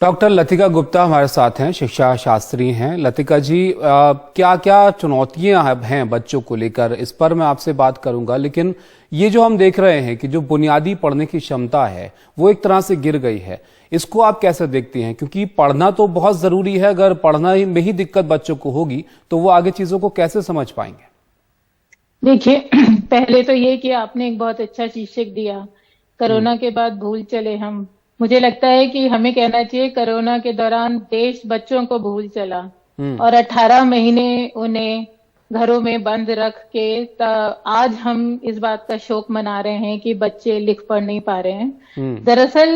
Doctor Latika Gupta हमारे साथ हैं, शिक्षा शास्त्री हैं। लतिका जी, क्या क्या चुनौतियां हैं बच्चों को लेकर, इस पर मैं आपसे बात करूंगा। लेकिन ये जो हम देख रहे हैं कि जो बुनियादी पढ़ने की क्षमता है वो एक तरह से गिर गई है, इसको आप कैसे देखती हैं? क्योंकि पढ़ना तो बहुत जरूरी है, अगर पढ़ना में ही दिक्कत बच्चों को होगी तो वो आगे चीजों को कैसे समझ पाएंगे? देखिए, पहले तो ये कि आपने एक बहुत अच्छा शीर्षक दिया, हम्म। कोरोना के बाद भूल चले हम। मुझे लगता है कि हमें कहना चाहिए कोरोना के दौरान देश बच्चों को भूल चला हम्म। और 18 महीने उन्हें घरों में बंद रख के आज हम इस बात का शोक मना रहे हैं कि बच्चे लिख पढ़ नहीं पा रहे हैं। हम्म। दरअसल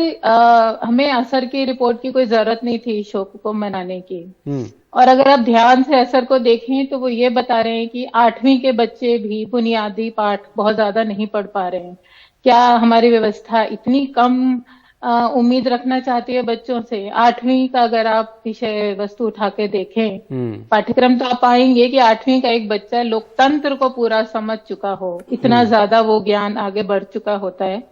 हमें असर की रिपोर्ट की कोई जरूरत नहीं थी शोक को मनाने की। हम्म। और अगर आप ध्यान से असर को देखें तो वो ये बता रहे हैं कि 8वीं के बच्चे भी बुनियादी पाठ बहुत ज्यादा नहीं पढ़ पा रहे हैं। क्या हमारी व्यवस्था इतनी कम उम्मीद रखना चाहती है बच्चों से? 8वीं का अगर आप विषय वस्तु उठा के देखें हम्म। पाठ्यक्रम, तो आप पाएंगे कि 8वीं का एक बच्चा लोकतंत्र को पूरा समझ चुका हो, इतना हम्म। ज्यादा वो ज्ञान आगे बढ़ चुका होता है।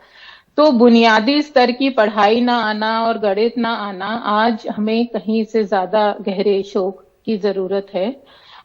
तो बुनियादी स्तर की पढ़ाई ना आना और गणित ना आना आज हमें कहीं से ज्यादा गहरे शोक की जरूरत है।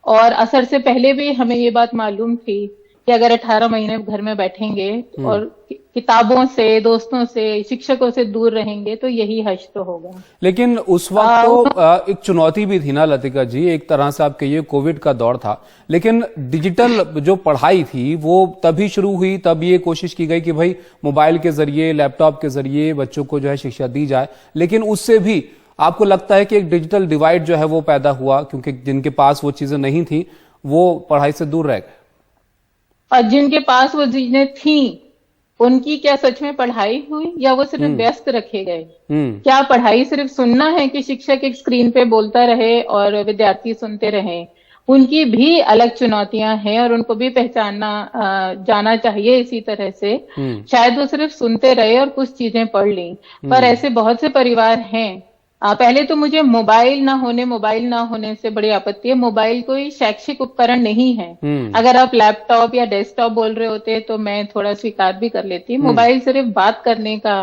और असर से पहले भी हमें ये बात मालूम थी कि अगर 18 महीने घर में बैठेंगे हम्म। और किताबों से, दोस्तों से, शिक्षकों से दूर रहेंगे तो यही हश्र होगा। लेकिन उस वक्त तो एक चुनौती भी थी ना लतिका जी, एक तरह से आप कहिए कोविड का दौर था। लेकिन डिजिटल जो पढ़ाई थी वो तभी शुरू हुई, तब ये कोशिश की गई कि भाई मोबाइल के जरिए, लैपटॉप के जरिए बच्चों को जो है शिक्षा दी जाए। लेकिन उससे भी आपको लगता है कि एक डिजिटल डिवाइड जो है वो पैदा हुआ, क्योंकि जिनके पास वो चीजें नहीं थी वो पढ़ाई से दूर रह गए। और जिनके पास वो चीजें थी उनकी क्या सच में पढ़ाई हुई या वो सिर्फ हम्म। व्यस्त रखे गए? हम्म। क्या पढ़ाई सिर्फ सुनना है कि शिक्षक एक स्क्रीन पे बोलता रहे और विद्यार्थी सुनते रहे? उनकी भी अलग चुनौतियां हैं और उनको भी पहचानना जाना चाहिए इसी तरह से। हम्म। शायद वो सिर्फ सुनते रहे और कुछ चीजें पढ़ ली, पर हम्म। ऐसे बहुत से परिवार हैं। पहले तो मुझे मोबाइल ना होने से बड़ी आपत्ति है। मोबाइल कोई शैक्षिक उपकरण नहीं है। हम्म। अगर आप लैपटॉप या डेस्कटॉप बोल रहे होते तो मैं थोड़ा स्वीकार भी कर लेती। हम्म। मोबाइल सिर्फ बात करने का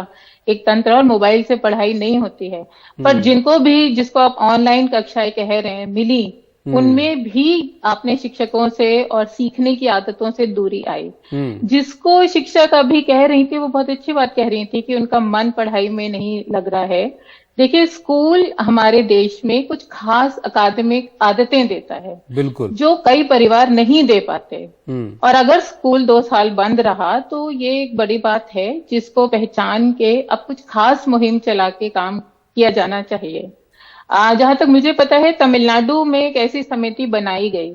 एक तंत्र और मोबाइल से पढ़ाई नहीं होती है। पर हम्म। जिसको आप ऑनलाइन कक्षाएं कह रहे हैं मिली, हम्म। उनमें भी अपने शिक्षकों से और सीखने की आदतों से दूरी आई। हम्म। जिसको शिक्षक अभी कह रही थी वो बहुत अच्छी बात कह रही थी कि उनका मन पढ़ाई में नहीं लग रहा है। देखिए, स्कूल हमारे देश में कुछ खास अकादमिक आदतें देता है बिल्कुल। जो कई परिवार नहीं दे पाते। हम्म। और अगर स्कूल 2 साल बंद रहा तो ये एक बड़ी बात है जिसको पहचान के अब कुछ खास मुहिम चला के काम किया जाना चाहिए। जहां तक मुझे पता है तमिलनाडु में एक ऐसी समिति बनाई गई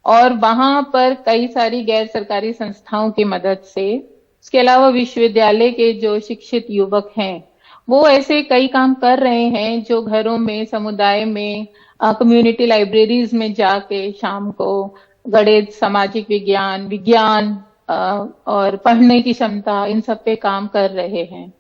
और वहां पर कई सारी गैर सरकारी संस्थाओं की मदद से, उसके अलावा विश्वविद्यालय के जो शिक्षित युवक हैं वो ऐसे कई काम कर रहे हैं जो घरों में, समुदाय में, कम्युनिटी लाइब्रेरीज में जाके शाम को गणित, सामाजिक विज्ञान, और पढ़ने की क्षमता, इन सब पे काम कर रहे हैं।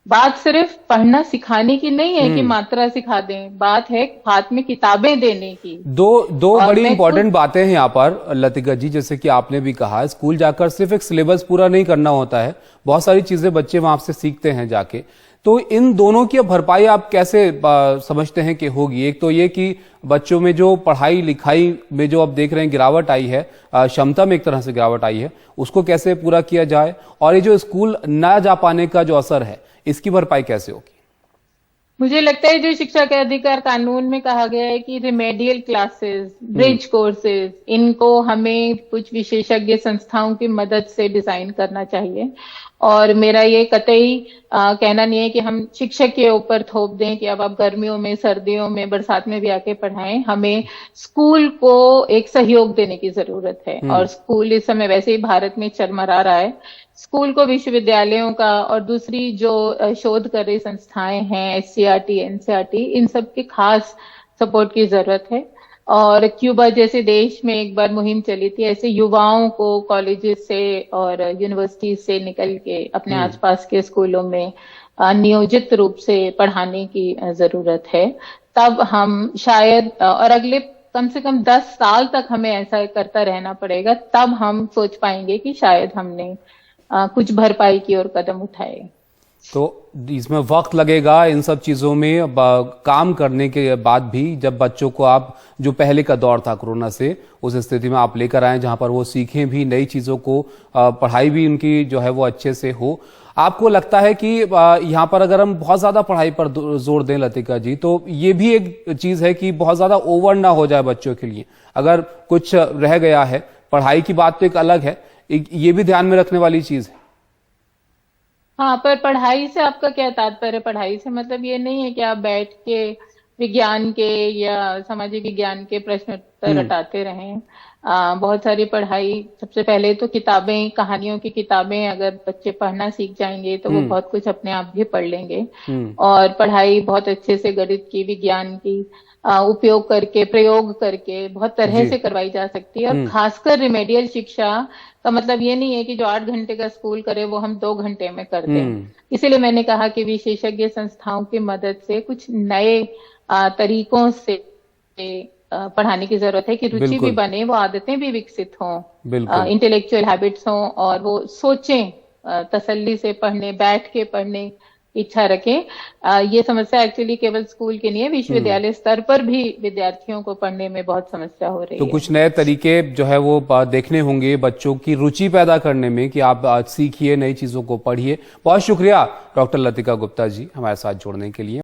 बात सिर्फ पढ़ना सिखाने की नहीं है कि हम्म। मात्रा सिखा दें, बात है हाथ में किताबें देने की। दो दो और बड़ी मैं इंपॉर्टेंट खुद बातें हैं यहाँ पर लतिका जी। जैसे कि आपने भी कहा, स्कूल जाकर सिर्फ एक सिलेबस पूरा नहीं करना होता है, बहुत सारी चीजें बच्चे वहां से सीखते हैं जाके। तो इन दोनों की भरपाई आप कैसे समझते हैं कि होगी? एक तो ये कि बच्चों में जो पढ़ाई लिखाई में जो अब देख रहे हैं गिरावट आई है, क्षमता में एक तरह से गिरावट आई है, उसको कैसे पूरा किया जाए, और ये जो स्कूल ना जा पाने का जो असर है इसकी भरपाई कैसे होगी? मुझे लगता है जो शिक्षा के अधिकार कानून में कहा गया है कि रिमेडियल क्लासेस, हम्म। ब्रिज कोर्सेज, इनको हमें कुछ विशेषज्ञ संस्थाओं की मदद से डिजाइन करना चाहिए। और मेरा ये कतई कहना नहीं है कि हम शिक्षक के ऊपर थोप दें कि अब आप गर्मियों में, सर्दियों में, बरसात में भी आके पढ़ाएं। हमें स्कूल को एक सहयोग देने की जरूरत है और स्कूल इस समय वैसे ही भारत में चरमरा रहा है। स्कूल को विश्वविद्यालयों का और दूसरी जो शोध कर रही संस्थाएं हैं, एससीईआरटी, एनसीईआरटी, इन सब की खास सपोर्ट की जरूरत है। और क्यूबा जैसे देश में एक बार मुहिम चली थी, ऐसे युवाओं को कॉलेजेस से और यूनिवर्सिटी से निकल के अपने आसपास के स्कूलों में नियोजित रूप से पढ़ाने की जरूरत है। तब हम शायद, और अगले कम से कम 10 साल तक हमें ऐसा करता रहना पड़ेगा, तब हम सोच पाएंगे कि शायद हमने कुछ भरपाई की ओर कदम उठाए। तो इसमें वक्त लगेगा इन सब चीजों में काम करने के बाद भी, जब बच्चों को आप जो पहले का दौर था कोरोना से, उस स्थिति में आप लेकर आए जहां पर वो सीखें भी नई चीजों को, पढ़ाई भी उनकी जो है वो अच्छे से हो। आपको लगता है कि यहाँ पर अगर हम बहुत ज्यादा पढ़ाई पर जोर दें लतिका जी, तो ये भी एक चीज है कि बहुत ज्यादा ओवर ना हो जाए बच्चों के लिए। अगर कुछ रह गया है, पढ़ाई की बात तो एक अलग है, ये भी ध्यान में रखने वाली चीज है। हाँ, पर पढ़ाई से आपका क्या तात्पर्य? पढ़ाई से मतलब ये नहीं है कि आप बैठ के विज्ञान के या सामाजिक विज्ञान के प्रश्न उत्तर रटाते रहें। बहुत सारी पढ़ाई, सबसे पहले तो किताबें, कहानियों की किताबें अगर बच्चे पढ़ना सीख जाएंगे तो वो बहुत कुछ अपने आप भी पढ़ लेंगे। और पढ़ाई बहुत अच्छे से गणित की, विज्ञान की उपयोग करके, प्रयोग करके बहुत तरह से करवाई जा सकती है। और खासकर रिमेडियल शिक्षा का मतलब ये नहीं है कि जो 8 घंटे का स्कूल करे वो हम 2 घंटे में कर दें। इसीलिए मैंने कहा कि विशेषज्ञ संस्थाओं की मदद से कुछ नए तरीकों से पढ़ाने की जरूरत है कि रुचि भी बने, वो आदतें भी विकसित हों, इंटेलेक्चुअल हैबिट्स हों, और वो सोचें, तसल्ली से पढ़ने, बैठ के पढ़ने इच्छा रखें। ये समस्या एक्चुअली केवल स्कूल की नहीं है, विश्वविद्यालय स्तर पर भी विद्यार्थियों को पढ़ने में बहुत समस्या हो रही है। तो कुछ नए तरीके जो है वो देखने होंगे बच्चों की रुचि पैदा करने में, कि आप सीखिए, नई चीजों को पढ़िए। बहुत शुक्रिया डॉक्टर लतिका गुप्ता जी हमारे साथ जुड़ने के लिए।